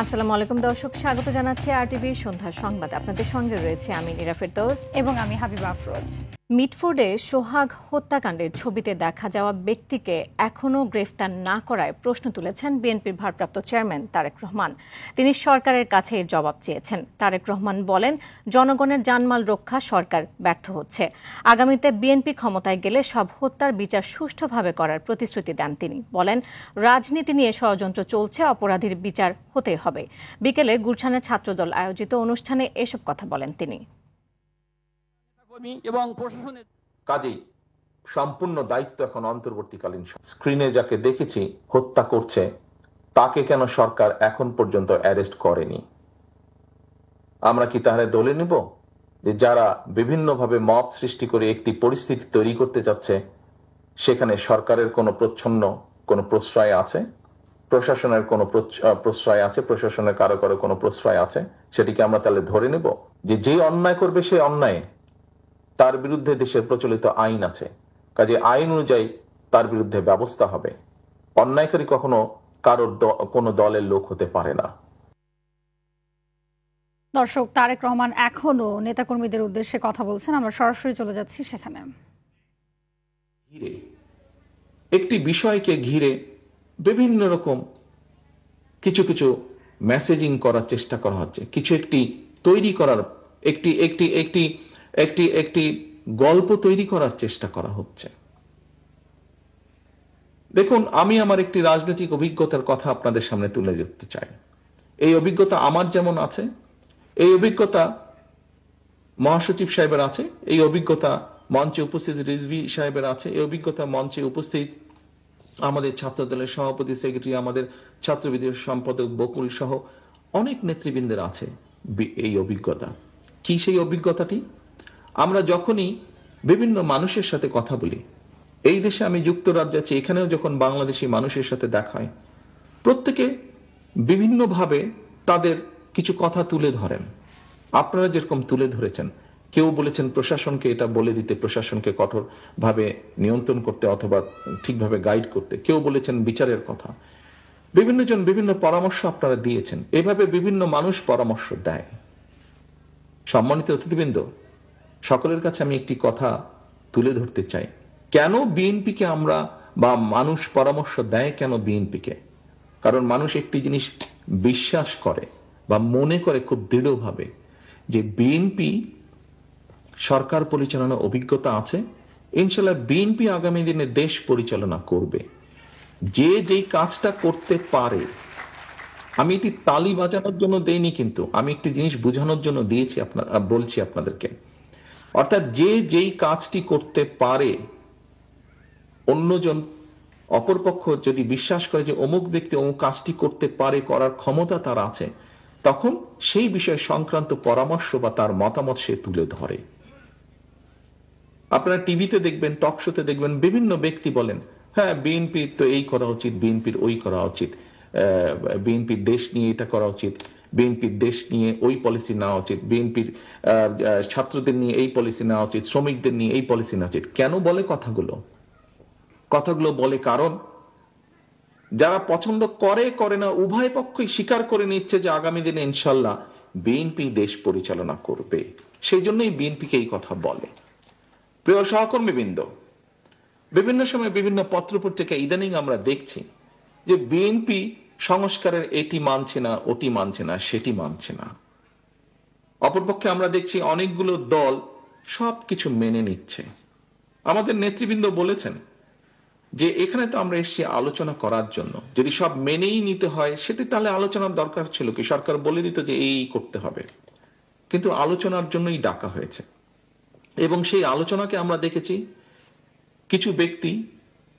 আসসালামু আলাইকুম দর্শক, স্বাগত জানাচ্ছি আরটিভি সন্ধ্যার সংবাদ। আপনাদের সঙ্গে রয়েছে আমি নীরা ফেরদৌস এবং আমি হাবিবা আফরোজ। মিটফোর্ডে সোহাগ হত্যাকাণ্ডের ছবিতে দেখা যাওয়া ব্যক্তিকে এখনও গ্রেফতার না করায় প্রশ্ন তুলেছেন বিএনপির ভারপ্রাপ্ত চেয়ারম্যান তারেক রহমান। তিনি সরকারের কাছে এর জবাব চেয়েছেন। তারেক রহমান বলেন, জনগণের জানমাল রক্ষা সরকার ব্যর্থ হচ্ছে। আগামীতে বিএনপি ক্ষমতায় গেলে সব হত্যার বিচার সুষ্ঠুভাবে করার প্রতিশ্রুতি দেন তিনি। বলেন, রাজনীতি নিয়ে ষড়যন্ত্র চলছে, অপরাধীর বিচার হতে হবে। বিকেলে গুলশানে ছাত্রদল আয়োজিত অনুষ্ঠানে এসব কথা বলেন তিনি। এবং প্রশাসনের কাজেই সম্পূর্ণ দায়িত্ব এখন অন্তর্বর্তীকালীন। স্ক্রিনে যাকে দেখেছি হত্যা করছে, তাকে কেন সরকার এখন পর্যন্ত অ্যারেস্ট করেনি? আমরা কি তাহলে দলে নেব যে যারা বিভিন্নভাবে মব সৃষ্টি করে একটি পরিস্থিতি তৈরি করতে যাচ্ছে, সেখানে সরকারের কোনো কোনো প্রশ্রয় আছে, প্রশাসনের কোনো প্রশ্রয় আছে, প্রশাসনের কারো কারো কোনো প্রশ্রয় আছে? সেটিকে আমরা তাহলে ধরে নেব যে অন্যায় করবে সে অন্যায়, তার বিরুদ্ধে দেশের প্রচলিত আইন আছে, কাজে আইন অনুযায়ী তার বিরুদ্ধে ব্যবস্থা হবে। অন্যায়কারী কখনো কারোর কোনো দলের লোক হতে পারে না। দর্শক, তারেক রহমান এখনো নেতাকর্মীদের উদ্দেশ্যে কথা বলছেন। আমরা সরাসরি চলে যাচ্ছি সেখানে। একটি বিষয়কে ঘিরে বিভিন্ন রকম কিছু কিছু মেসেজিং করার চেষ্টা করা হচ্ছে, কিছু একটি তৈরি করার একটি একটি একটি একটি একটি গল্প তৈরি করার চেষ্টা করা হচ্ছে। দেখুন, আমি আমার একটি রাজনৈতিক অভিজ্ঞতার কথা আপনাদের সামনে তুলে ধরতে চাই। এই অভিজ্ঞতা আমার যেমন আছে, এই অভিজ্ঞতা মহাসচিব সাহেবের আছে, এই অভিজ্ঞতা মঞ্চে উপস্থিত রিজভী সাহেবের আছে, এই অভিজ্ঞতা মঞ্চে উপস্থিত আমাদের ছাত্রদলের সভাপতি, সেক্রেটারি, আমাদের ছাত্রবিদ্যার সম্পাদক বকুল সহ অনেক নেতৃবৃন্দের আছে এই অভিজ্ঞতা। কি সেই অভিজ্ঞতাটি? আমরা যখনই বিভিন্ন মানুষের সাথে কথা বলি, এই দেশে আমি যুক্তরাজ্যে আছি, এখানেও যখন বাংলাদেশি মানুষের সাথে দেখা হয়, প্রত্যেকে বিভিন্নভাবে তাদের কিছু কথা তুলে ধরেন। আপনারা যেরকম তুলে ধরেছেন, কেউ বলেছেন প্রশাসনকে এটা বলে দিতে, প্রশাসনকে কঠোরভাবে নিয়ন্ত্রণ করতে অথবা ঠিকভাবে গাইড করতে, কেউ বলেছেন বিচারের কথা। বিভিন্ন জন বিভিন্ন পরামর্শ আপনারা দিয়েছেন, এভাবে বিভিন্ন মানুষ পরামর্শ দেয়। সম্মানিত অতিথিবৃন্দ, সকলের কাছে আমি একটি কথা তুলে ধরতে চাই। কেন বিএনপিকে আমরা বা মানুষ পরামর্শ দেয় কেন বিএনপিকে? কারণ মানুষ একটি জিনিস বিশ্বাস করে বা মনে করে খুব দৃঢ়ভাবে যে বিএনপি সরকার পরিচালনার অভিজ্ঞতা আছে, ইনশাল্লাহ বিএনপি আগামী দিনে দেশ পরিচালনা করবে। যে যেই কাজটা করতে পারে, আমি এটি তালি বাজানোর জন্য দেইনি, কিন্তু আমি একটি জিনিস বোঝানোর জন্য দিয়েছি, বলছি আপনাদেরকে। অর্থাৎ যে যেই কাজটি করতে পারে, অন্যজন অপরপক্ষ যদি বিশ্বাস করে যে অমুক ব্যক্তি অমুক কাজটি করতে পারে, করার ক্ষমতা তার আছে, তখন সেই বিষয় সংক্রান্ত পরামর্শ বা তার মতামত সে তুলে ধরে। আপনারা টিভিতে দেখবেন, টক শোতে দেখবেন, বিভিন্ন ব্যক্তি বলেন, হ্যাঁ বিএনপির তো এই করা উচিত, বিএনপির ওই করা উচিত, বিএনপির দেশ নিয়ে এটা করা উচিত, বিএনপির দেশ নিয়ে ওই পলিসি নেওয়া উচিত, বিএনপির ছাত্রদের নিয়ে এই পলিসি নেওয়া উচিত, শ্রমিকদের নিয়ে এই পলিসি নেওয়া উচিত। কেন বলে কথাগুলো বলে কারণ যারা পছন্দ করে না, উভয় পক্ষই স্বীকার করে নিচ্ছে যে আগামী দিনে ইনশাল্লাহ বিএনপি দেশ পরিচালনা করবে, সেই জন্যই বিএনপিকে এই কথা বলে। প্রিয় সহকর্মীবৃন্দ, বিভিন্ন সময় বিভিন্ন পত্রপত্রিকা ইদানিং আমরা দেখছি যে বিএনপি সংস্কারের এটি মানছে না, ওটি মানছে না, সেটি মানছে না। অপরপক্ষে আমরা দেখছি অনেকগুলো দল সবকিছু মেনে নিচ্ছে। আমাদের নেতৃবৃন্দ বলেছেন যে এখানে তো আমরা এসেছি আলোচনা করার জন্য, যদি সব মেনেই নিতে হয় সেটি তাহলে আলোচনার দরকার ছিল কি? সরকার বলে দিত যে এই করতে হবে, কিন্তু আলোচনার জন্যই ডাকা হয়েছে। এবং সেই আলোচনাকে আমরা দেখেছি কিছু ব্যক্তি,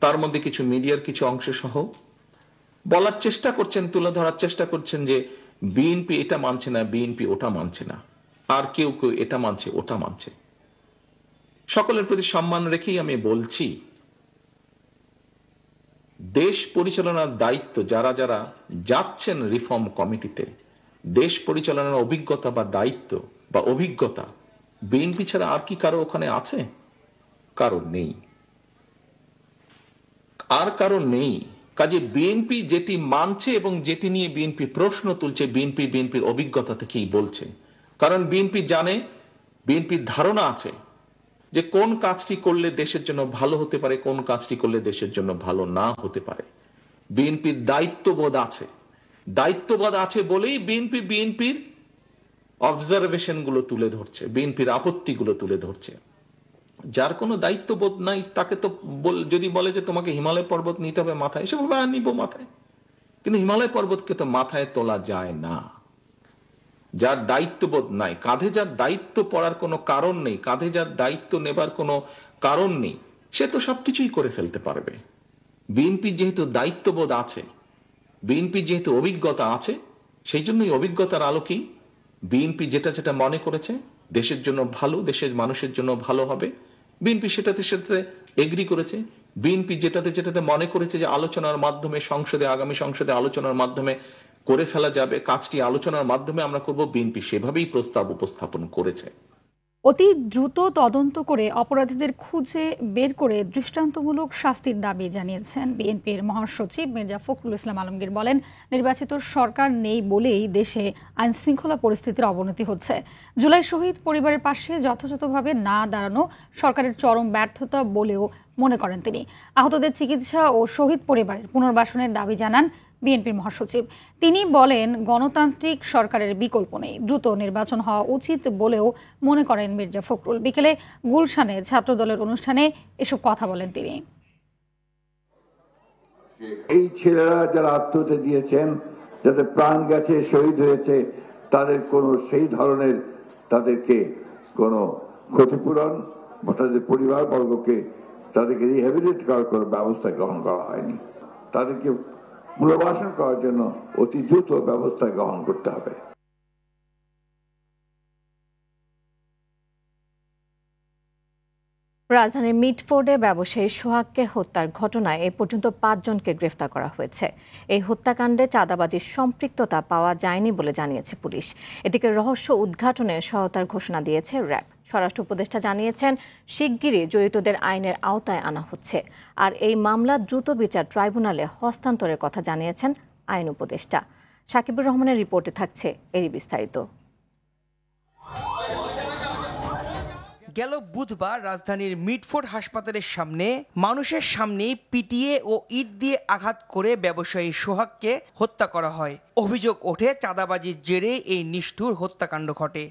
তার মধ্যে কিছু মিডিয়ার কিছু অংশ সহ বলার চেষ্টা করছেন, তুলে ধরার চেষ্টা করছেন যে বিএনপি এটা মানছে না, বিএনপি ওটা মানছে না, আর কেউ কেউ এটা মানছে ওটা মানছে। সকলের প্রতি সম্মান রেখেই আমি বলছি, দেশ পরিচালনার দায়িত্ব যারা যারা যাচ্ছেন রিফর্ম কমিটিতে, দেশ পরিচালনার অভিজ্ঞতা বা দায়িত্ব বা অভিজ্ঞতা বিএনপি ছাড়া আর কি কারো ওখানে আছে? কারো নেই, আর কারো নেই। কাজে বিএনপি যেটি মানছে এবং যেটি নিয়ে বিএনপি প্রশ্ন তুলছে, বিএনপির অভিজ্ঞতা থেকেই বলছে। কারণ বিএনপি জানে, বিএনপির ধারণা আছে যে কোন কাজটি করলে দেশের জন্য ভালো হতে পারে, কোন কাজটি করলে দেশের জন্য ভালো না হতে পারে। বিএনপির দায়িত্ববোধ আছে, দায়িত্ববোধ আছে বলেই বিএনপির অবজারভেশন গুলো তুলে ধরছে, বিএনপির আপত্তিগুলো তুলে ধরছে। যার কোনো দায়িত্ববোধ নাই তাকে তো যদি বলে যে তোমাকে হিমালয় পর্বত নিতে হবে মাথায়, সে বলবে নিব মাথায়, কিন্তু হিমালয় পর্বতকে তো মাথায় তোলা যায় না। যার দায়িত্ববোধ নাই, কাঁধে যার দায়িত্ব পড়ার কোনো কারণ নেই, কাঁধে যার দায়িত্ব নেবার কোনো কারণ নেই, সে তো সবকিছুই করে ফেলতে পারবে। বিএনপি যেহেতু দায়িত্ববোধ আছে, বিএনপি যেহেতু অভিজ্ঞতা আছে, সেই জন্যই অভিজ্ঞতার আলোকেই বিএনপি যেটা মনে করেছে দেশের জন্য ভালো, দেশের মানুষের জন্য ভালো হবে, বিএনপি সেটাতে এগ্রি করেছে। বিএনপি যেটাতে মনে করেছে যে আলোচনার মাধ্যমে আগামী সংসদে আলোচনার মাধ্যমে করে ফেলা যাবে, কাজটি আলোচনার মাধ্যমে আমরা করব, বিএনপি সেভাবেই প্রস্তাব উপস্থাপন করেছে। অতি দ্রুত তদন্ত করে অপরাধীদের খুঁজে বের করে দৃষ্টান্তমূলক শাস্তির দাবি জানিয়েছেন বিএনপির মহাসচিব মির্জা ফখরুল ইসলাম আলমগীর। বলেন, নির্বাচিত সরকার নেই বলেই দেশে আইন শৃঙ্খলা পরিস্থিতির অবনতি হচ্ছে। জুলাই শহীদ পরিবারের পাশে যথাযথভাবে না দাঁড়ানো সরকারের চরম ব্যর্থতা বলেও মনে করেন তিনি। আহতদের চিকিৎসা ও শহীদ পরিবারের পুনর্বাসনের দাবি জানান বিএনপির মহাসচিব। তিনি বলেন, গণতান্ত্রিক সরকারের বিকল্প নেই, দ্রুত নির্বাচন হওয়া উচিত বলেও মনে করেন মির্জা ফখরুল। বিকেলে গুলশানে ছাত্রদলের অনুষ্ঠানে এসব কথা বলেন তিনি। এই ছেলেরা যারা আত্মহত্যা দিয়েছেন, যাদের প্রাণ গেছে, শহীদ হয়েছে, তাদের সেই ধরনের তাদেরকে কোনো ক্ষতিপূরণ বা তাদের পরিবার বর্গকে তাদেরকে রিহ্যাবিলিট করার কোনো ব্যবস্থা গ্রহণ করা হয়নি। তাদেরকে পুনর্বাসন করার জন্য অতি দ্রুত ব্যবস্থা গ্রহণ করতে হবে। রাজধানীর মিটফোর্ডে ব্যবসায়ী সোহাগকে হত্যার ঘটনায় এ পর্যন্ত 5 জনকে গ্রেফতার করা হয়েছে। এই হত্যাকাণ্ডে চাঁদাবাজির সম্পৃক্ততা পাওয়া যায়নি বলে জানিয়েছে পুলিশ। এদিকে রহস্য উদ্ঘাটনে সহায়তার ঘোষণা দিয়েছে র্যাব। স্বরাষ্ট্র উপদেষ্টা জানিয়েছেন, শিগগিরই জড়িতদের আইনের আওতায় আনা হচ্ছে। আর এই মামলা দ্রুত বিচার ট্রাইব্যুনালে হস্তান্তরের কথা জানিয়েছেন আইন উপদেষ্টা। সাকিবুর রহমানের রিপোর্টে থাকছে এরই বিস্তারিত। গেল বুধবার রাজধানীর মিটফোর্ড হাসপাতালের সামনে মানুষের সামনে পিটিয়ে ও ইট দিয়ে আঘাত করে ব্যবসায়ী সোহাগকে হত্যা করা হয়। অভিযোগ ওঠে চাঁদাবাজির জেরে এই নিষ্ঠুর হত্যাকাণ্ড ঘটে।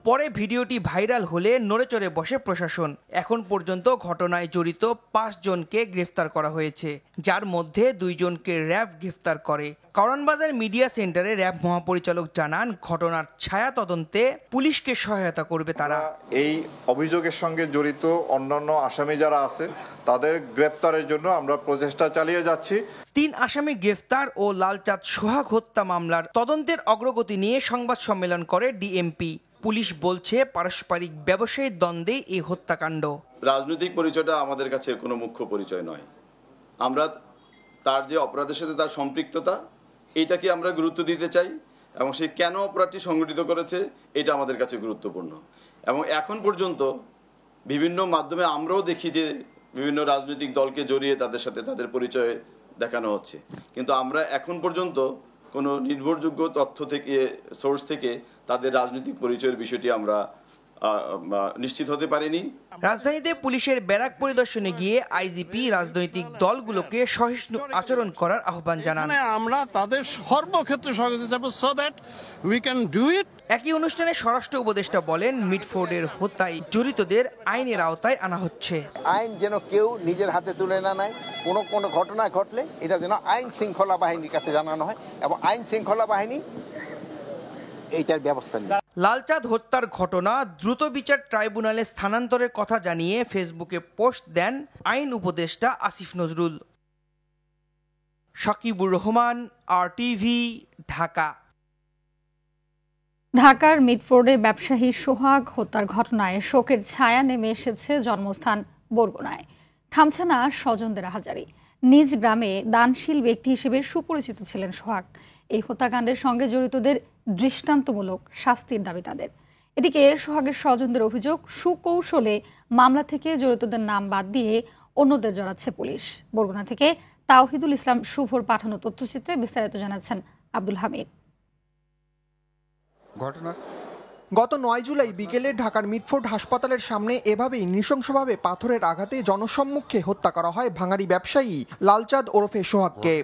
পরে ভিডিওটি ভাইরাল হলে নড়েচড়ে বসে প্রশাসন। এখন পর্যন্ত ঘটনায় জড়িত 5 জনকে গ্রেফতার করা হয়েছে, যার মধ্যে 2 জনকে র্যাব গ্রেফতার করে। কারওয়ানবাজার মিডিয়া সেন্টারে র্যাব মহাপরিচালক জানান, ঘটনার ছায়া তদন্তে পুলিশকে সহায়তা করবে তারা। এই অভিযোগের সঙ্গে জড়িত অন্যান্য আসামি যারা আছে তাদের গ্রেফতারের জন্য আমরা প্রচেষ্টা চালিয়ে যাচ্ছি। 3 আসামি গ্রেফতার ও লালচাঁদ সোহাগ হত্যা মামলার তদন্তের অগ্রগতি নিয়ে সংবাদ সম্মেলন করে ডিএমপি। পুলিশ বলছে, পারস্পরিক ব্যবসায়িক দ্বন্দ্বে এই হত্যাকাণ্ড। রাজনৈতিক পরিচয়টা আমাদের কাছে কোনো মুখ্য পরিচয় নয়। আমরা তার যে অপরাধের সাথে তার সম্পৃক্ততা, এইটাকে আমরা গুরুত্ব দিতে চাই এবং সে কেন অপরাধটি সংগঠিত করেছে এটা আমাদের কাছে গুরুত্বপূর্ণ। এবং এখন পর্যন্ত বিভিন্ন মাধ্যমে আমরাও দেখি যে বিভিন্ন রাজনৈতিক দলকে জড়িয়ে তাদের সাথে তাদের পরিচয় দেখানো হচ্ছে, কিন্তু আমরা এখন পর্যন্ত কোনো নির্ভরযোগ্য তথ্য থেকে, সোর্স থেকে তাদের রাজনৈতিক পরিচয়ের বিষয়টি আমরা নিশ্চিত হতে পারিনি। রাজধানীতে পুলিশের ব্যারাক পরিদর্শনে গিয়ে আইজিপি রাজনৈতিক দলগুলোকে সহিষ্ণু আচরণ করার আহ্বান জানান। আমরা তাদের সর্বক্ষেত্রে সহযোগিতা করব so that we can do it. একই অনুষ্ঠানে স্বরাষ্ট্র উপদেষ্টা বলেন, মিটফোর্ডের হত্যায় জড়িতদের আইনের আওতায় আনা হচ্ছে। আইন যেন কেউ নিজের হাতে তুলে না নেয়। কোনো ঘটনা ঘটলে এটা যেন আইন শৃঙ্খলা বাহিনীর কাছে জানানো হয় এবং আইন শৃঙ্খলা বাহিনী এইটার ব্যবস্থা নেয়। লালচাঁদ হত্যার ঘটনা দ্রুত বিচার ট্রাইব্যুনালে স্থানান্তরের কথা জানিয়ে ফেসবুকে পোস্ট দেন আইন উপদেষ্টা আসিফ নজরুল। সাকিবুর রহমান, RTV, ঢাকা। ঢাকার মিটফোর্ডে ব্যবসায়ী সোহাগ হত্যার ঘটনায় শোকের ছায়া নেমে এসেছে জন্মস্থান বরগুনায়। থামছে না স্বজনদের আহাজারি। নিজ গ্রামে দানশীল ব্যক্তি হিসেবে সুপরিচিত ছিলেন সোহাগ। এই হত্যাকাণ্ডের সঙ্গে জড়িতদের দৃষ্টান্তমূলক শাস্তির দাবি তাদের। এদিকে সোহাগের স্বজনদের অভিযোগ, সুকৌশলে মামলা থেকে জড়িতদের নাম বাদ দিয়ে অন্যদের জড়াচ্ছে পুলিশ। বরগুনা থেকে তাওহিদুল ইসলাম শুভর পাঠানো তথ্যচিত্রে বিস্তারিত জানাচ্ছেন আব্দুল হামিদ। গত 9 জুলাই বিকেলে ঢাকার মিটফোর্ড হাসপাতালের সামনে এভাবেই নৃশংসভাবে পাথরের আঘাতে জনসম্মুখে হত্যা করা হয় ভাঙাড়ি ব্যবসায়ী লালচাঁদ ওরফে সোহাগকে।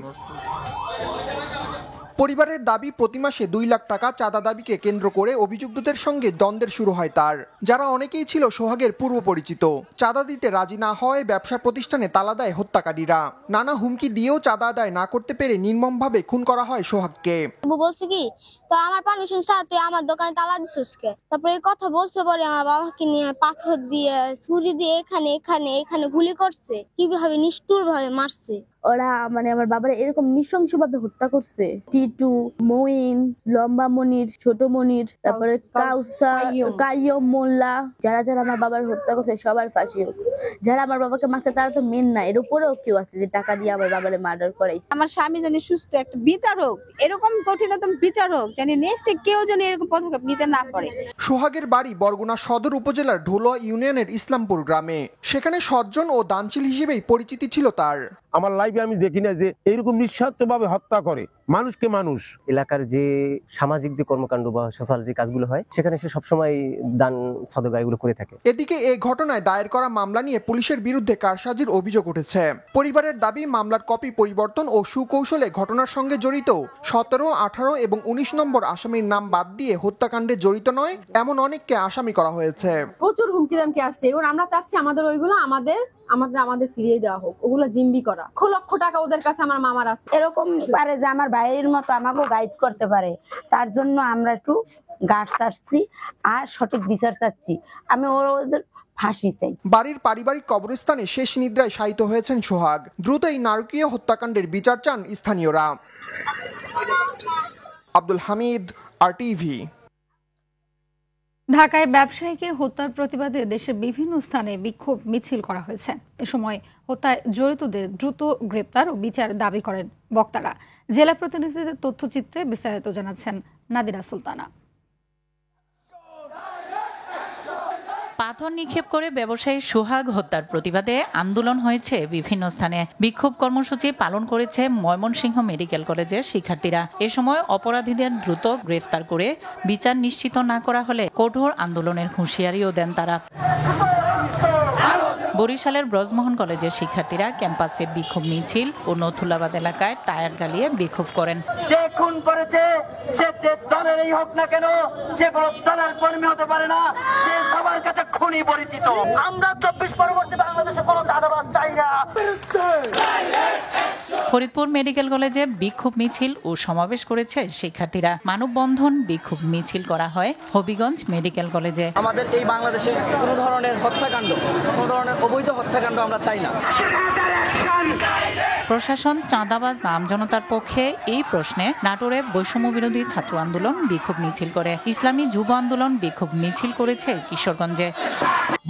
পরিবারের দাবি, প্রতি মাসে 2 লাখ টাকা চাঁদা দাবিকে কেন্দ্র করে অভিযুক্তদের সঙ্গে দ্বন্দ্বের শুরু হয় তার, যারা অনেকেই ছিল সোহাগের পূর্ব পরিচিত। চাঁদা দিতে রাজি না হয় ব্যবসা প্রতিষ্ঠানে তালা দেয় হত্যাকারীরা। নানা হুমকি দিয়েও চাঁদা আদায় না করতে পেরে নির্মমভাবে খুন করা হয় সোহাগকে। বলছে কি, তো আমার পারমিশন ছাড়া আমার দোকানে তালা দিছিস কে? তারপরে এই কথা বলছে, পরে আমার বাবাকে নিয়ে পাথর দিয়ে ছুরি দিয়ে এখানে এখানে এখানে গুলি করছে। কিভাবে নিষ্ঠুর ভাবে মারছে ওরা, মানে আমার বাবার এরকম নৃশংসভাবে হত্যা করছে। টিটু, মঈন, লম্বা মনির, ছোট মনির, তারপরে কাউসার, কাইয়ম মোল্লা, যারা যারা আমার বাবার হত্যা করছে সবার ফাঁসি হোক। যারা আমার বাবাকে মারছে তারা তো মেন না, এর উপরেও কেউ আছে যে টাকা দিয়ে আমার বাবারে মার্ডার করাইছে। আমার স্বামী জানি সুস্থ একটা বিচার হোক, এরকম কঠিনতম বিচার হোক, জানি নেক্সট কেউ যেন এরকম পদক্ষেপ নিতে না পারে। সোহাগের বাড়ি বরগুনা সদর উপজেলার ঢোলুয়া ইউনিয়নের ইসলামপুর গ্রামে। সেখানে সজ্জন ও দানশীল হিসেবেই পরিচিতি ছিল তার। আমার লাইফে আমি দেখি না যে এইরকম নিঃস্বার্থভাবে হত্যা করে মানুষকে মানুষ। এলাকার যে সামাজিক যে কর্মকাণ্ড বা সোশ্যাল যে কাজগুলো হয় সেখানে সে সবসময় দান সদকা এগুলো করে থাকে। এদিকে এই ঘটনায় দায়ের করা মামলা নিয়ে পুলিশের বিরুদ্ধে কারসাজির অভিযোগ উঠেছে। পরিবারের দাবি, মামলার কপি পরিবর্তন ও সুকৌশলে ঘটনার সঙ্গে জড়িত 17, 18 এবং 19 নম্বর আসামির নাম বাদ দিয়ে হত্যাকাণ্ডে জড়িত নয় এমন অনেককে আসামি করা হয়েছে। প্রচুর হুমকি দামকি আসছে, এবং আমরা চাচ্ছি আমাদের ওইগুলো আমাদের ফিরিয়ে দেওয়া হোক। ওগুলো জিম্বি করা, 1 লক্ষ টাকা ওদের কাছে আমার মামার আছে। এরকম পারে যে আমার ভাইয়ের মতো আমাকেও গাইড করতে পারে, তার জন্য আমরা একটু গার্ড চাচ্ছি আর সঠিক বিচার চাচ্ছি। আমি ওদের ফাঁসি চাই। বাড়ির পারিবারিক কবরস্থানে শেষ নিদ্রায় শায়িত হয়েছেন সোহাগ। দ্রুত এই নারকীয় হত্যাকাণ্ডের বিচার চান স্থানীয়রা। আব্দুল হামিদ, RTV। ঢাকায় ব্যবসায়ীকে হত্যার প্রতিবাদে দেশের বিভিন্ন স্থানে বিক্ষোভ মিছিল করা হয়েছে। এ সময় হত্যায় জড়িতদের দ্রুত গ্রেপ্তার ও বিচার দাবি করেন বক্তারা। জেলা প্রতিনিধিদের তথ্যচিত্রে বিস্তারিত জানাচ্ছেন নাদিরা সুলতানা। পাথর নিক্ষেপ করে ব্যবসায়ী সোহাগ হত্যার প্রতিবাদে আন্দোলন হয়েছে বিভিন্ন স্থানে। বিক্ষোভ কর্মসূচি পালন করেছে ময়মনসিংহ মেডিকেল কলেজের শিক্ষার্থীরা। এ সময় অপরাধীদের দ্রুত গ্রেফতার করে বিচার নিশ্চিত না করা হলে কঠোর আন্দোলনের হুঁশিয়ারিও দেন তারা। বরিশালের ব্রজমোহন কলেজের শিক্ষার্থীরা ক্যাম্পাসে বিক্ষোভ মিছিল ও নথুল্লাবাদ এলাকায় টায়ার জ্বালিয়ে বিক্ষোভ করেন। যে খুন করেছে সে দলেরই হোক না কেন, সে কোনো দলের কর্মী হতে পারে না, সে সবার কাছে খুনি পরিচিত। আমরা 24 পরবর্তী বাংলাদেশে কোনো চাঁদাবাজ চাই না। ফরিদপুর মেডিকেল কলেজে বিক্ষোভ মিছিল ও সমাবেশ করেছে শিক্ষার্থীরা। মানববন্ধন বিক্ষোভ মিছিল করা হয় হবিগঞ্জ মেডিকেল কলেজে। আমাদের এই বাংলাদেশে কোনো ধরনের হত্যাকাণ্ড, কোনো ধরনের অবৈধ হত্যাকাণ্ড আমরা চাই না। প্রশাসন চাঁদাবাজ আমজনতার পক্ষে এই প্রশ্নে নাটোরে বৈষম্য বিরোধী ছাত্র আন্দোলন বিক্ষোভ মিছিল করে। ইসলামী যুব আন্দোলন বিক্ষোভ মিছিল করেছে কিশোরগঞ্জে।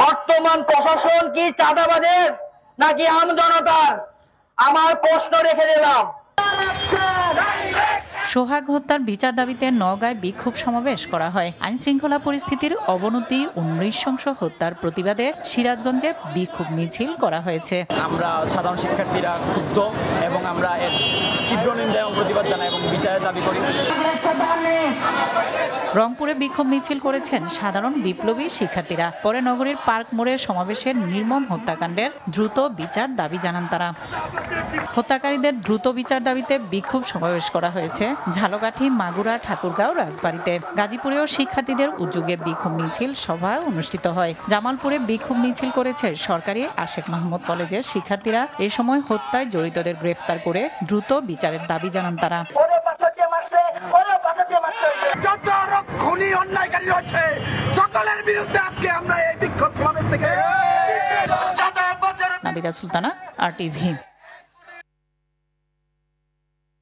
বর্তমান প্রশাসন কি চাঁদাবাজের নাকি আমজনতার? আমার প্রশ্ন রেখে দিলাম। সোহাগ হত্যার বিচার দাবিতে নওগাঁয় বিক্ষোভ সমাবেশ করা হয়। আইন শৃঙ্খলা পরিস্থিতির অবনতি ও নৃশংস হত্যার প্রতিবাদে সিরাজগঞ্জে বিক্ষোভ মিছিল করা হয়েছে। আমরা সাধারণ শিক্ষার্থীরা ক্ষুব্ধ এবং আমরা এর তীব্র নিন্দা এবং প্রতিবাদ জানাই এবং বিচারের দাবি করি। রংপুরে বিক্ষোভ মিছিল করেছেন সাধারণ বিপ্লবী শিক্ষার্থীরা। পরে নগরীর পার্ক মোড়ে সমাবেশের নির্মম হত্যাকাণ্ডের দ্রুত বিচার দাবি জানান তারা। হত্যাকারীদের দ্রুত বিচার দাবিতে বিক্ষোভ সমাবেশ করা হয়েছে ঝালকাঠি, মাগুরা, ঠাকুরগাঁও, রাজবাড়ীতে। গাজীপুরেও শিক্ষার্থীদের উদ্যোগে বিক্ষোভ মিছিল সভা অনুষ্ঠিত হয়। জামালপুরে বিক্ষোভ মিছিল করেছে সরকারি আশেক মাহমুদ কলেজের শিক্ষার্থীরা। এ সময় হত্যায় জড়িতদের গ্রেফতার করে দ্রুত বিচারের দাবি জানান তারা। যত খুনি অন্যায়কারী রয়েছে সকলের বিরুদ্ধে আজকে আমরা এই বিক্ষোভ সমাবেশ থেকে। নাদিরা সুলতানা, RTV।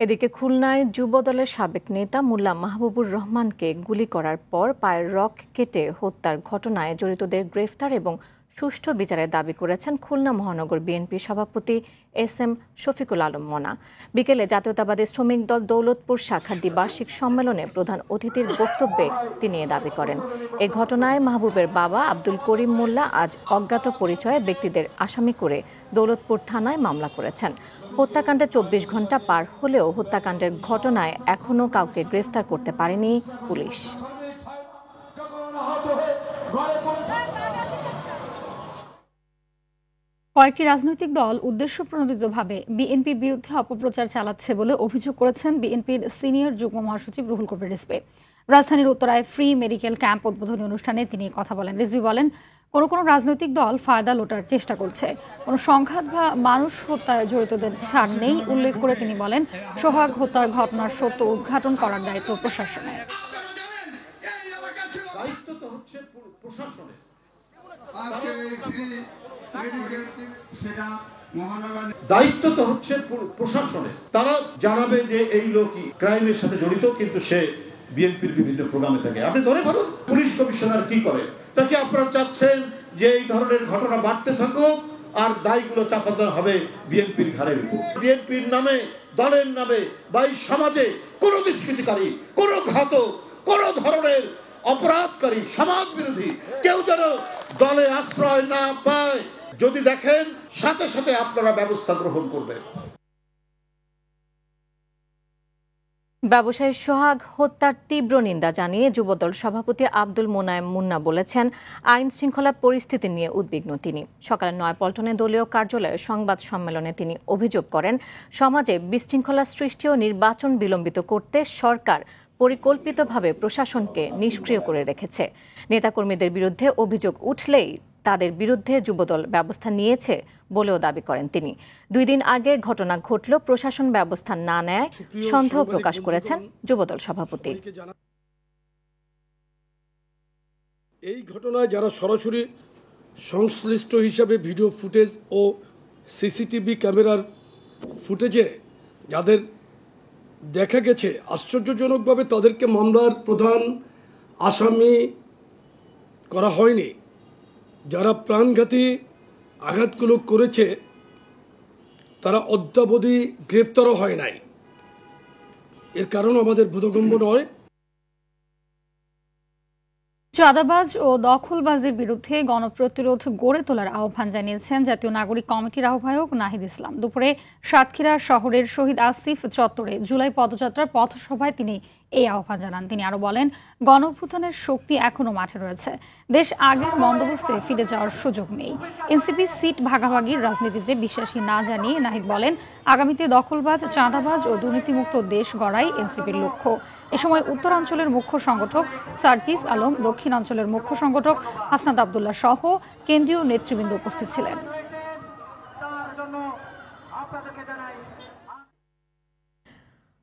এদিকে খুলনায় যুব দলের সাবেক নেতা মোল্লা মাহবুবুর রহমানকে গুলি করার পর পায়ের রগ কেটে হত্যার ঘটনায় জড়িতদের গ্রেফতার এবং সুষ্ঠু বিচারের দাবি করেছেন খুলনা মহানগর বিএনপির সভাপতি SM শফিকুল আলম মনা। বিকেলে জাতীয়তাবাদী শ্রমিক দল দৌলতপুর শাখার দ্বিবার্ষিক সম্মেলনে প্রধান অতিথির বক্তব্যে তিনি এ দাবি করেন। এ ঘটনায় মাহবুবের বাবা আব্দুল করিম মোল্লা আজ অজ্ঞাত পরিচয়ে ব্যক্তিদের আসামি করে দৌলতপুর থানায় মামলা করেছেন। হত্যাকাণ্ডে 24 ঘন্টা পার হলেও হত্যাকাণ্ডের ঘটনায় এখনও কাউকে গ্রেফতার করতে পারেনি পুলিশ। কয়েকটি রাজনৈতিক দল উদ্দেশ্যপ্রণোদিতভাবে বিএনপির বিরুদ্ধে অপপ্রচার চালাচ্ছে বলে অভিযোগ করেছেন বিএনপির সিনিয়র যুগ্ম মহাসচিব রুহুল কবির রিজভী। রাজধানীর উত্তরায় ফ্রি মেডিকেল ক্যাম্প উদ্বোধনী অনুষ্ঠানে তিনি কথা বলেন। রিজভী বলেন, কোনো রাজনৈতিক দল ফায়দা লোটার চেষ্টা করছে, কোনো সংঘাত বা মানুষ হত্যায় জড়িতদের ছাড় নেই উল্লেখ করে তিনি বলেন, সোহাগ হত্যার ঘটনার সত্য উদ্ঘাটন করার দায়িত্ব প্রশাসনের। দায়িত্ব তো হচ্ছে প্রশাসনের। তারা জানাবে যে এই লোকই ক্রাইমের সাথে জড়িত, কিন্তু সে বিএনপির বিভিন্ন প্রোগ্রামে থাকে। আপনি ধরে ভাবুন পুলিশ কমিশনার কি করে। তাকে আপনারা চাচ্ছেন যে এই ধরনের ঘটনা বাড়তে থাকুক আর দায়গুলো চাপা দেওয়া হবে বিএনপির ঘাড়ের উপর। বিএনপির নামে, দলের নামে বা এই সমাজে কোন দুষ্কৃতিকারী, কোন ঘাতক, কোন ধরনের অপরাধকারী, সমাজ বিরোধী কেউ যেন দলে আশ্রয় না পায়। যদি দেখেন সাথে সাথে আপনারা ব্যবস্থা গ্রহণ করবেন। ব্যবসায়ী সোহাগ হত্যার তীব্র নিন্দা জানিয়ে যুবদল সভাপতি আব্দুল মোনায়েম মুন্না বলেছেন, আইন শৃঙ্খলা পরিস্থিতি নিয়ে উদ্বিগ্ন তিনি। সকালে নয়াপল্টনে দলীয় কার্যালয়ে সংবাদ সম্মেলনে তিনি অভিযোগ করেন, সমাজে বিশৃঙ্খলা সৃষ্টি ও নির্বাচন বিলম্বিত করতে সরকার পরিকল্পিতভাবে প্রশাসনকে নিষ্ক্রিয় করে রেখেছে। নেতাকর্মীদের বিরুদ্ধে অভিযোগ উঠলেই তাদের বিরুদ্ধে যুবদল ব্যবস্থা নিয়েছে বলেও দাবি করেন তিনি। 2 দিন আগে ঘটনা ঘটলেও প্রশাসন ব্যবস্থা না নেয় সন্দেহ প্রকাশ করেছেন যুবদল সভাপতি। এই ঘটনায় যারা সরাসরি সংশ্লিষ্ট হিসাবে ভিডিও ফুটেজ ও সিসিটিভি ক্যামেরার ফুটেজে যাদের দেখা গেছে, আশ্চর্যজনকভাবে তাদেরকে মামলার প্রধান আসামি করা হয়নি। যারা প্রাণঘাতী আঘাতগুলো করেছে তারা অদ্যাবধি গ্রেপ্তারও হয় নাই। এর কারণ আমাদের বোধগম্য নয়। চাঁদাবাজ ও দখলবাজদের বিরুদ্ধে গণপ্রতিরোধ গড়ে তোলার আহ্বান জানিয়েছেন জাতীয় নাগরিক কমিটির আহ্বায়ক নাহিদ ইসলাম। দুপুরে সাতক্ষীরা শহরের শহীদ আসিফ চত্বরে জুলাই পদযাত্রার পথসভায় তিনি এই আহ্বান জানান। তিনি আরো বলেন, গণঅভ্যুত্থানের শক্তি এখনো মাঠে রয়েছে, দেশ আগের বন্দোবস্তে ফিরে যাওয়ার সুযোগ নেই। এনসিপি সিট ভাগাভাগির রাজনীতিতে বিশ্বাসী না জানিয়ে নাহিদ বলেন, আগামীতে দখলবাজ, চাঁদাবাজ ও দুর্নীতিমুক্ত দেশ গড়াই এনসিপির লক্ষ্য। এ সময় উত্তরাঞ্চলের মুখ্য সংগঠক সার্জিস আলম, দক্ষিণাঞ্চলের মুখ্য সংগঠক হাসনাত আব্দুল্লাহ সহ কেন্দ্রীয় নেতৃবৃন্দ উপস্থিত ছিলেন।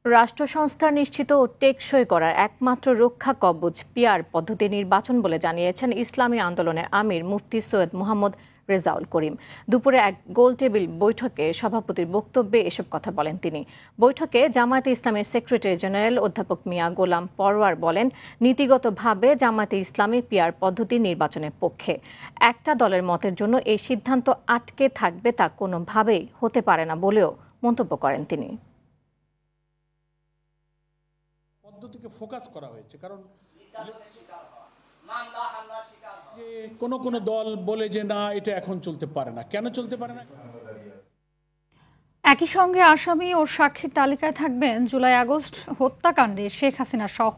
রাষ্ট্র সংস্কার নিশ্চিত ও টেকসই করার একমাত্র রক্ষা কবচ পিআর পদ্ধতি নির্বাচন বলে জানিয়েছেন ইসলামী আন্দোলনের আমির মুফতি সৈয়দ মোহাম্মদ রেজাউল করিম। দুপুরে এক গোলটেবিল বৈঠকে সভাপতির বক্তব্যে এসব কথা বলেন তিনি। বৈঠকে জামায়াতে ইসলামের সেক্রেটারি জেনারেল অধ্যাপক মিয়া গোলাম পরওয়ার বলেন, নীতিগতভাবে জামায়াতে ইসলামী পিআর পদ্ধতি নির্বাচনের পক্ষে। একটা দলের মতের জন্য এই সিদ্ধান্ত আটকে থাকবে তা কোনোভাবেই হতে পারে না বলেও মন্তব্য করেন তিনি। পদ্ধতিকে ফোকাস করা হয়েছে, কারণ যে কোন দল বলে যে না এটা এখন চলতে পারে না। কেন চলতে পারে না? একই সঙ্গে আসামি ও সাক্ষীর তালিকায় থাকবেন জুলাই আগস্ট হত্যাকাণ্ডে শেখ হাসিনা সহ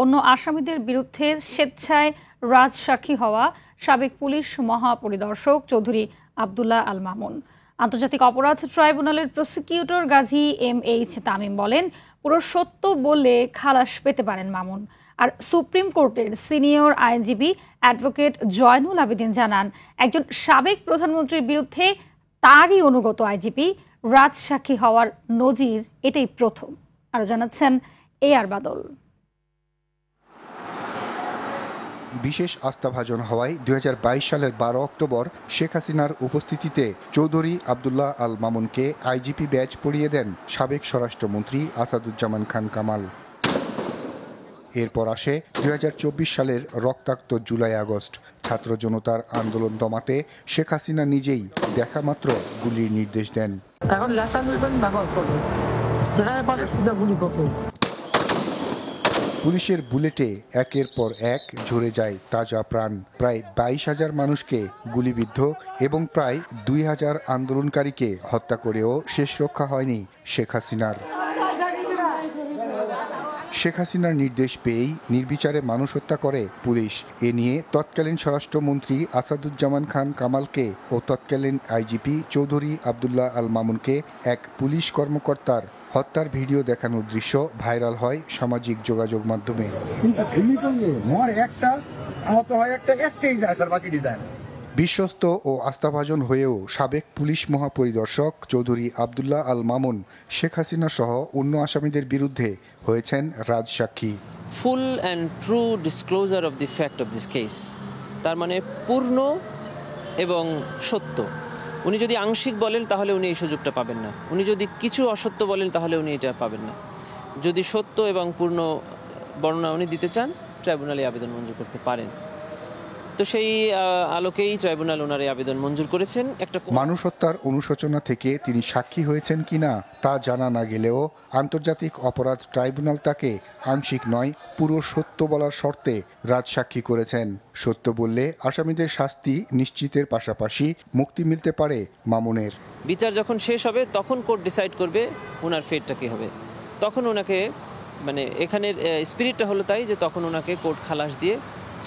অন্য আসামিদের বিরুদ্ধে স্বেচ্ছায় রাজসাক্ষী হওয়া সাবেক পুলিশ মহাপরিদর্শক চৌধুরী আব্দুল্লাহ আল মামুন। আন্তর্জাতিক অপরাধ ট্রাইব্যুনালের প্রসিকিউটর গাজী MH তামিম বলেন, পুরো সত্য বললে খালাস পেতে পারেন মামুন। আর সুপ্রিম কোর্টের সিনিয়র আইনজীবী অ্যাডভোকেট জয়নুল আবেদিন জানান, একজন সাবেক প্রধানমন্ত্রীর বিরুদ্ধে তারই অনুগত আইজিপি রাজসাক্ষী হওয়ার নজির এটাই প্রথম। আরো জানাচ্ছেন AR বাদল। বিশেষ আস্থাভাজন হওয়ায় 2022 সালের 12 অক্টোবর শেখ হাসিনার উপস্থিতিতে চৌধুরী আব্দুল্লাহ আল মামুনকে আইজিপি ব্যাজ পরিয়ে দেন সাবেক স্বরাষ্ট্রমন্ত্রী আসাদুজ্জামান খান কামাল। এরপর আসে 2024 সালের রক্তাক্ত জুলাই আগস্ট। ছাত্র জনতার আন্দোলন দমাতে শেখ হাসিনা নিজেই দেখা মাত্র গুলির নির্দেশ দেন। পুলিশের বুলেটে একের পর এক ঝরে যায় তাজা প্রাণ। প্রায় 22,000 মানুষকে গুলিবিদ্ধ এবং প্রায় 2,000 আন্দোলনকারীকে হত্যা করেও শেষ রক্ষা হয়নি শেখ হাসিনার। শেখ হাসিনার নির্দেশ পেয়েই নির্বিচারে মানুষ হত্যা করে পুলিশ। এ নিয়ে তৎকালীন স্বরাষ্ট্রমন্ত্রী আসাদুজ্জামান খান কামালকে ও তৎকালীন আইজিপি চৌধুরী আব্দুল্লাহ আল মামুনকে এক পুলিশ কর্মকর্তার হত্যার ভিডিও দেখানোর দৃশ্য ভাইরাল হয় সামাজিক যোগাযোগ মাধ্যমে। বিশ্বস্ত ও আস্থাভাজন হয়েও সাবেক পুলিশ মহাপরিদর্শক চৌধুরী আব্দুল্লাহ আল মামুন শেখ হাসিনা সহ অন্য আসামিদের বিরুদ্ধে হয়েছেন রাজসাক্ষী। Full and true disclosure of the fact of this case, তার মানে পূর্ণ এবং সত্য। উনি যদি আংশিক বলেন তাহলে উনি এই সুযোগটা পাবেন না, উনি যদি কিছু অসত্য বলেন তাহলে উনি এটা পাবেন না। যদি সত্য এবং পূর্ণ বর্ণনা উনি দিতে চান, ট্রাইব্যুনালে আবেদন মঞ্জুর করতে পারেন। তো সেই আলোকেই ট্রাইব্যুনাল ওনার এই আবেদন মঞ্জুর করেছেন। একটা মানুষ হত্যার অনুশোচনা থেকে তিনি সাক্ষী হয়েছেন কিনা তা জানা না গেলেও আন্তর্জাতিক অপরাধ ট্রাইব্যুনাল তাকে আংশিক নয় পুরো সত্য বলার শর্তে রাজসাক্ষী করেছেন। সত্য বললে আসামিদের শাস্তি নিশ্চিতের পাশাপাশি মুক্তি মিলতে পারে মামুনের। বিচার যখন শেষ হবে তখন কোর্ট ডিসাইড করবে ওনার ফেটটা কি হবে। তখন ওনাকে মানে এখানের স্পিরিটটা হলো তাই যে তখন ওনাকে কোর্ট খালাস দিয়ে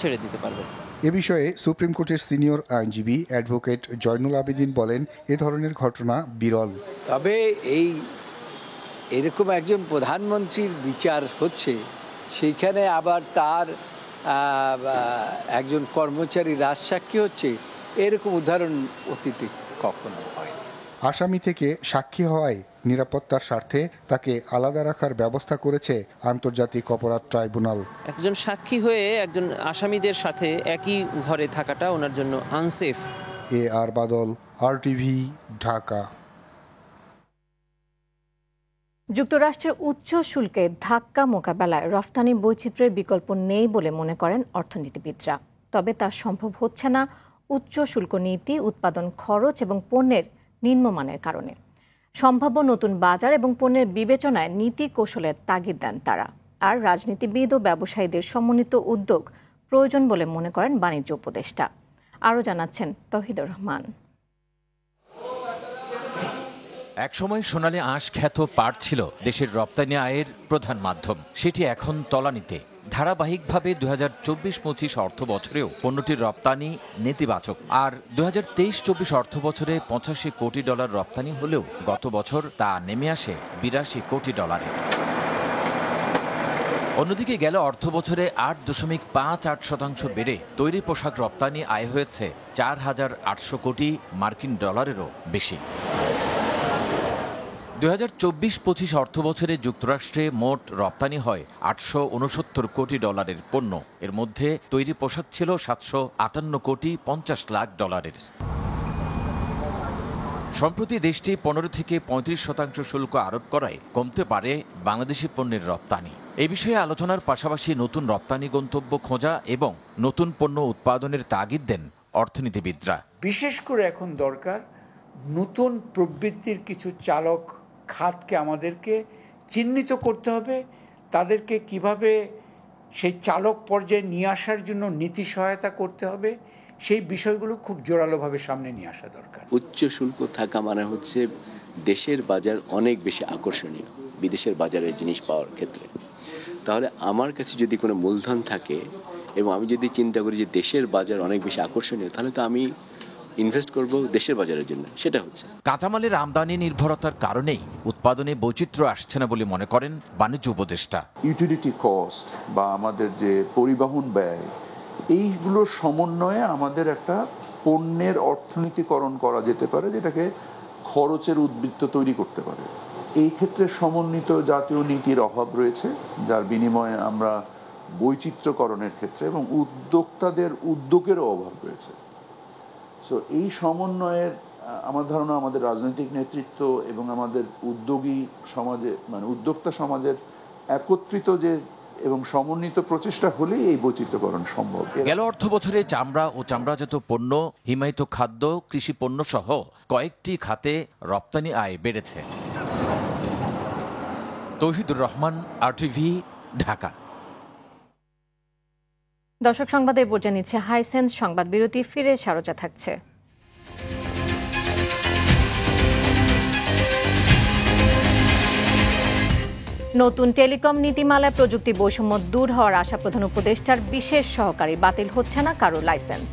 ছেড়ে দিতে পারবে। এ বিষয়ে সুপ্রিম কোর্টের সিনিয়র আইনজীবী অ্যাডভোকেট জয়নুল আবেদিন বলেন, এ ধরনের ঘটনা বিরল। তবে এরকম একজন প্রধানমন্ত্রীর বিচার হচ্ছে, সেইখানে আবার তার একজন কর্মচারী রাজসাক্ষী হচ্ছে, এরকম উদাহরণ অতীতে কখনো হয়। আসামি থেকে সাক্ষী হওয়ায় নিরাপত্তার স্বার্থে তাকে আলাদা রাখার ব্যবস্থা করেছে আন্তর্জাতিক অপরাধ ট্রাইব্যুনাল। একজন সাক্ষী হয়ে একজন আসামিদের সাথে একই ঘরে থাকাটা ওনার জন্য আনসেফ। আর বাদল, RTV, ঢাকা। যুক্তরাষ্ট্রের উচ্চ শুল্কে ধাক্কা মোকাবেলায় রফতানি বৈচিত্র্যের বিকল্প নেই বলে মনে করেন অর্থনীতিবিদরা। তবে তা সম্ভব হচ্ছে না উচ্চ শুল্ক নীতি, উৎপাদন খরচ এবং পণ্যের নিম্নমানের কারণে। সম্ভাব্য নতুন বাজার এবং পণ্যের বিবেচনায় নীতি কৌশলের তাগিদ দেন তারা। আর রাজনীতিবিদ ও ব্যবসায়ীদের সমন্বিত উদ্যোগ প্রয়োজন বলে মনে করেন বাণিজ্য উপদেষ্টা। আরও জানাচ্ছেন তৌহিদুর রহমান। একসময় সোনালী আঁশ খ্যাত পাট ছিল দেশের রপ্তানি আয়ের প্রধান মাধ্যম, সেটি এখন তলানিতে। ধারাবাহিকভাবে 2024-25 অর্থ বছরেও পণ্যটির রপ্তানি নেতিবাচক। আর 2023-24 অর্থ বছরে $85 কোটি রপ্তানি হলেও গত বছর তা নেমে আসে $82 কোটি। অন্যদিকে গেল অর্থ বছরে 8.58% বেড়ে তৈরি পোশাক রপ্তানি আয় হয়েছে $4,800 কোটি মার্কিন ডলারেরও বেশি। 2024-25 অর্থ বছরে যুক্তরাষ্ট্রে মোট রপ্তানি হয় $869 কোটি পণ্য। এর মধ্যে তৈরি পোশাক ছিল $758 কোটি 50 লাখ। সম্প্রতি দেশটি 15 থেকে 35% শুল্ক আরোপ করায় কমতে পারে বাংলাদেশি পণ্যের রপ্তানি। এই বিষয়ে আলোচনার পাশাপাশি নতুন রপ্তানি গন্তব্য খোঁজা এবং নতুন পণ্য উৎপাদনের তাগিদ দেন অর্থনীতিবিদরা। বিশেষ করে এখন দরকার নতুন প্রবৃত্তির কিছু চালক খাতকে আমাদেরকে চিহ্নিত করতে হবে, তাদেরকে কিভাবে সেই চালক পর্যায়ে নিয়ে আসার জন্য নীতি সহায়তা করতে হবে, সেই বিষয়গুলো খুব জোরালোভাবে সামনে নিয়ে আসা দরকার। উচ্চ শুল্ক থাকা মানে হচ্ছে দেশের বাজার অনেক বেশি আকর্ষণীয় বিদেশের বাজারে জিনিস পাওয়ার ক্ষেত্রে। তাহলে আমার কাছে যদি কোনো মূলধন থাকে এবং আমি যদি চিন্তা করি যে দেশের বাজার অনেক বেশি আকর্ষণীয়, তাহলে তো আমি ইনভেস্ট করব দেশের বাজারের জন্য। সেটা হচ্ছে কাঁচামালের আমদানি নির্ভরতার কারণেই উৎপাদনে বৈচিত্র্য আসছে না বলে মনে করেন বাণিজ্য উপদেষ্টা। ইউটিলিটি কস্ট বা আমাদের যে পরিবহন ব্যয়, এইগুলোর সমন্বয়ে আমাদের একটা পণ্যের অর্থনীতিকরণ করা যেতে পারে, যেটাকে খরচের উদ্বৃত্ত তৈরি করতে পারে। এই ক্ষেত্রে সমন্বিত জাতীয় নীতির অভাব রয়েছে, যার বিনিময়ে আমরা বৈচিত্র্যকরণের ক্ষেত্রে এবং উদ্যোক্তাদের উদ্যোগেরও অভাব রয়েছে। সো এই সমন্বয়ের আমার ধারণা আমাদের রাজনৈতিক নেতৃত্ব এবং আমাদের উদ্যোগী সমাজে মানে উদ্যোক্তা সমাজের একত্রিত যে এবং সমন্বিত প্রচেষ্টা হলেই এই বৈচিত্র্যকরণ সম্ভব। গেল অর্থ বছরে চামড়া ও চামড়াজাত পণ্য, হিমায়িত খাদ্য, কৃষি পণ্য সহ কয়েকটি খাতে রপ্তানি আয় বেড়েছে। তৌহিদুর রহমান, RTV, ঢাকা। দর্শক সংবাদে এ পর্যায়ে নিচ্ছে হাইসেন্স সংবাদ বিরতি, ফিরে সারজা থাকছে। নতুন টেলিকম নীতিমালায় প্রযুক্তি বৈষম্য দূর হওয়ার আশা প্রধান উপদেষ্টার, বিশেষ সহকারী বাতিল হচ্ছে না কারো লাইসেন্স।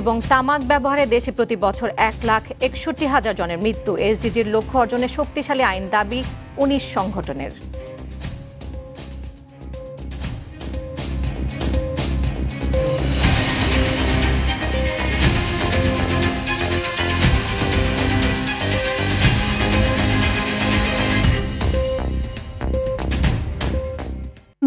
এবং তামাক ব্যবহারে দেশে প্রতি বছর 1,61,000 জনের মৃত্যু, এসডিজির লক্ষ্য অর্জনে শক্তিশালী আইন দাবি 19 সংগঠনের।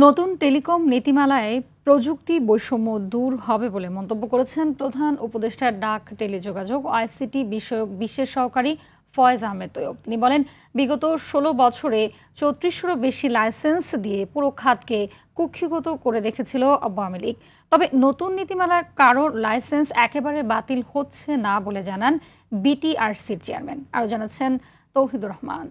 নতুন টেলিকম নীতিমালায় প্রযুক্তি বৈষম্য দূর হবে বলে মন্তব্য করেছেন প্রধান উপদেষ্টার ডাক, টেলিযোগাযোগ ও আইসিটি বিষয়ক বিশেষ সহকারী ফয়েজ আহমেদ তৈয়ব। তিনি বলেন, বিগত 16 বছরে 3400-রও বেশি লাইসেন্স দিয়ে পুরো খাতকে কুক্ষিগত করে রেখেছিল আওয়ামী লীগ। তবে নতুন নীতিমালার কারো লাইসেন্স একেবারে বাতিল হচ্ছে না বলে জানান বিটিআরসির চেয়ারম্যান। আরও জানাচ্ছেন তৌহিদুর রহমান।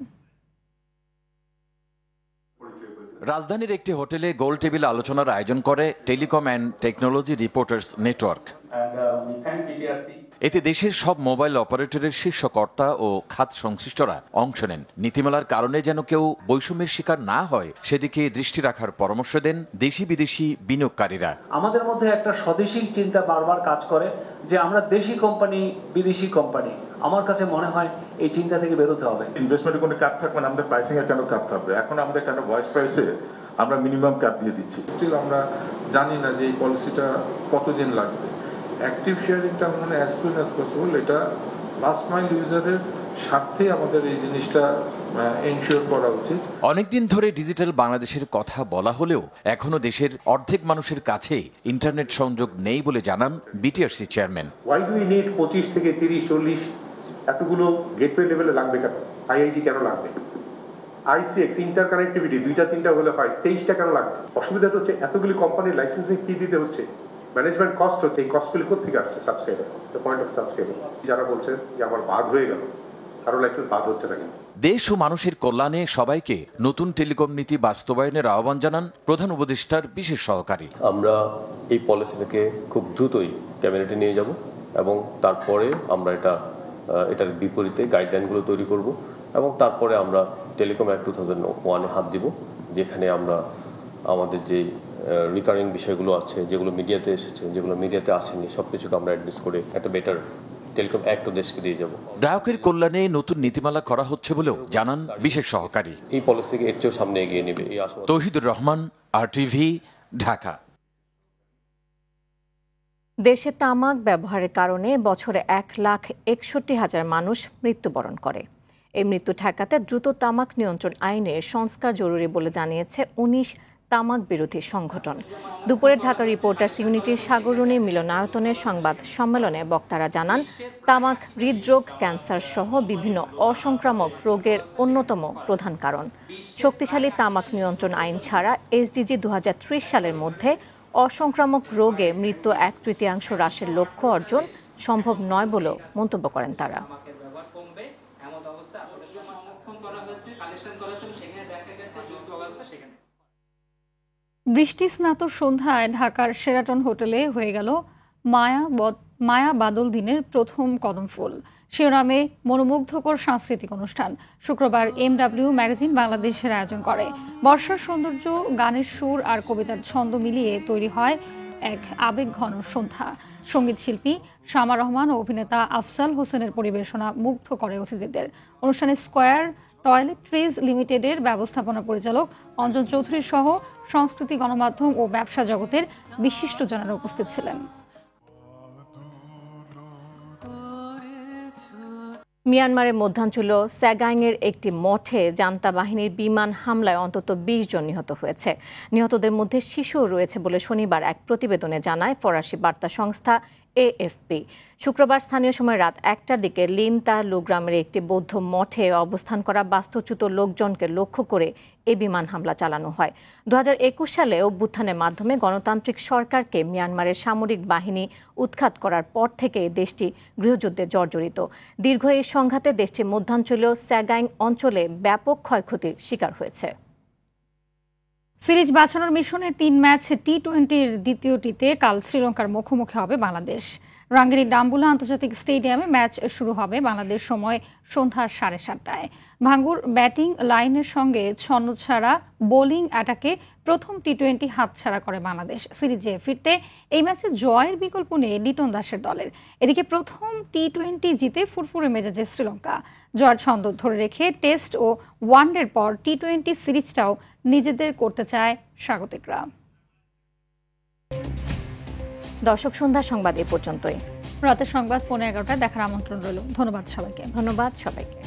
রাজধানীর একটি হোটেলে গোল টেবিল আলোচনার আয়োজন করে telecom and technology reporters network. এতে দেশের সব মোবাইল অপারেটরের শীর্ষ কর্তা ও খাত সংশ্লিষ্টরা অংশ নেন। নীতিমালার কারণে যেন কেউ বৈষম্যের শিকার না হয় সেদিকে দৃষ্টি রাখার পরামর্শ দেন দেশি বিদেশি বিনিয়োগকারীরা। আমাদের মধ্যে একটা স্বদেশী চিন্তা বারবার কাজ করে যে আমরা দেশি কোম্পানি বিদেশি কোম্পানি। আমার কাছে মনে হয় এই চিন্তা থেকে বেরোতে হবে। ইনভেস্টমেন্টের কোনো ক্যাপ থাকবে না, আমাদের প্রাইসিং এর কেন ক্যাপ থাকবে? এখন আমাদের কেন ভয়েস প্রাইসে আমরা মিনিমাম ক্যাপ দিয়ে দিচ্ছি? স্টিল আমরা জানি না যে এই পলিসিটা কতদিন লাগবে। অ্যাক্টিভ শেয়ারিংটা মানে অ্যাজ সুন অ্যাজ পসিবল, এটা লাস্ট মাইল ইউজারের স্বার্থে আমাদের এই জিনিসটা এনশিওর করা উচিত। অনেকদিন ধরে ডিজিটাল বাংলাদেশের কথা বলা হলেও এখনো দেশের অর্ধেক মানুষের কাছে ইন্টারনেট সংযোগ নেই বলে জানান BTRC chairman. Why do we need 25 থেকে 30-40 এতগুলো গেটওয়ে লেভেলে লাগবে কেন? আইআইজি কেন লাগবে? আইসিএক্স ইন্টার কানেক্টিভিটি 2-3টা হলে হয়, 23টা কেন লাগবে? অসুবিধাটা হচ্ছে এতগুলি কোম্পানির লাইসেন্সিং ফি দিতে হচ্ছে, ম্যানেজমেন্ট কস্ট হচ্ছে। এই কস্টগুলি কোথেকে আসছে? Subscriber, the point of subscriber. যারা বলছেন যে আমার বাদ হয়ে গেল, কারো লাইসেন্স বাদ হচ্ছে না কেন? দেশ ও মানুষের কল্যাণে সবাইকে নতুন টেলিকম নীতি বাস্তবায়নের আহ্বান জানান প্রধান উপদেষ্টার বিশেষ সহকারী। আমরা এই পলিসিটাকে খুব দ্রুতই ক্যাবিনেটে নিয়ে যাব এবং তারপরে আমরা এটার বিপরীতে গাইডলাইনগুলো তৈরি করব এবং তারপরে আমরা টেলিকম অ্যাক্ট 2001-এ হাত দিব, যেখানে আমরা আমাদের যে রিকারিং বিষয়গুলো আছে, যেগুলো মিডিয়াতে এসেছে, যেগুলো মিডিয়াতে আসেনি, সবকিছুকে আমরা অ্যাড্রেস করে একটা বেটার টেলিকম অ্যাক্ট দেশকে দিয়ে যাব। গ্রাহকের কল্যাণে নতুন নীতিমালা করা হচ্ছে বলেও জানান বিশেষ সহকারী। এই পলিসিকে এর চেয়েও সামনে এগিয়ে নেবে এই আশা। তৌহিদুর রহমান, RTV, ঢাকা। দেশে তামাক ব্যবহারের কারণে বছরে 1,61,000 মানুষ মৃত্যুবরণ করে। এই মৃত্যু ঠেকাতে দ্রুত তামাক নিয়ন্ত্রণ আইনের সংস্কার জরুরি বলে জানিয়েছে 19 তামাক বিরোধী সংগঠন। দুপুরে ঢাকা রিপোর্টার্স ইউনিটির সাগররণী মিলনায়তনের সংবাদ সম্মেলনে বক্তারা জানান, তামাক হৃদরোগ, ক্যান্সার সহ বিভিন্ন অসংক্রামক রোগের অন্যতম প্রধান কারণ। শক্তিশালী তামাক নিয়ন্ত্রণ আইন ছাড়া এসডিজি 2030 সালের মধ্যে অসংক্রামক রোগে মৃত্যু 1/3 হ্রাসের লক্ষ্য অর্জন সম্ভব নয় বলেও মন্তব্য করেন তারা। বৃষ্টি স্নাত সন্ধ্যায় ঢাকার শেরাটন হোটেলে হয়ে গেল মায়া বাদল দিনের প্রথম কদম ফুল শিরোনামে মনোমুগ্ধকর সাংস্কৃতিক অনুষ্ঠান শুক্রবার MW ম্যাগাজিন বাংলাদেশের আয়োজন করে। বর্ষার সৌন্দর্য, গানের সুর আর কবিতার ছন্দ মিলিয়ে তৈরি হয় এক আবেগঘন সন্ধ্যা। সঙ্গীত শিল্পী শামা রহমান ও অভিনেতা আফজাল হোসেনের পরিবেশনা মুগ্ধ করে অতিথিদের। অনুষ্ঠানে স্কয়ার টয়লেট্রিজ লিমিটেডের ব্যবস্থাপনা পরিচালক অঞ্জন চৌধুরী সহ সংস্কৃতি, গণমাধ্যম ও ব্যবসা জগতের বিশিষ্টজনেরা উপস্থিত ছিলেন। মিয়ানমারের মধ্যাঞ্চল স্যাগাইংয়ের একটি মঠে জান্তা বাহিনীর বিমান হামলায় অন্তত 20 জন নিহত হয়েছে। নিহতদের মধ্যে শিশুও রয়েছে বলে শনিবার এক প্রতিবেদনে জানায় ফরাসি বার্তা সংস্থা AFP। শুক্রবার স্থানীয় সময় রাত 1টার দিকে লিনতালু গ্রামের একটি বৌদ্ধ মঠে অবস্থান করা বাস্তুচ্যুত লোকজনকে লক্ষ্য করে এ বিমান হামলা চালানো হয়। 2021 সালে অভ্যুত্থানের মাধ্যমে গণতান্ত্রিক সরকারকে মিয়ানমারের সামরিক বাহিনী উৎখাত করার পর থেকে দেশটি গৃহযুদ্ধে জর্জরিত। দীর্ঘ এই সংঘাতে দেশটির মধ্যাঞ্চলীয় স্যাগাইং অঞ্চলে ব্যাপক ক্ষয়ক্ষতির শিকার হয়েছে। সিরিজ বাঁচানোর মিশনে 3 ম্যাচ টি-20-র দ্বিতীয়টিতে কাল শ্রীলঙ্কার মুখোমুখি হবে বাংলাদেশ। রাঙ্গিনীর ডাম্বুলা আন্তর্জাতিক স্টেডিয়ামে ম্যাচ শুরু হবে বাংলাদেশ সময় সন্ধ্যা 7:30টায়। ভাঙ্গুর ব্যাটিং লাইনের সঙ্গে ছন্নছাড়া বোলিং অ্যাটাকে প্রথম টি-20 হাতছাড়া করে বাংলাদেশ। সিরিজে ফিরতে এই ম্যাচে জয়ের বিকল্প নেই লিটন দাসের দলের। এদিকে প্রথম টি-20 জিতে ফুরফুরে মেজাজে শ্রীলঙ্কা। জয়ের ছন্দ ধরে রেখে টেস্ট ও ওয়ানডের পর টি-20 সিরিজটাও নিজেদের করতে চায় স্বাগতিকরা। দর্শক, সন্ধ্যা সংবাদ এ পর্যন্তই। রাতের সংবাদ 11:15 দেখার আমন্ত্রণ রইল। ধন্যবাদ সবাইকে।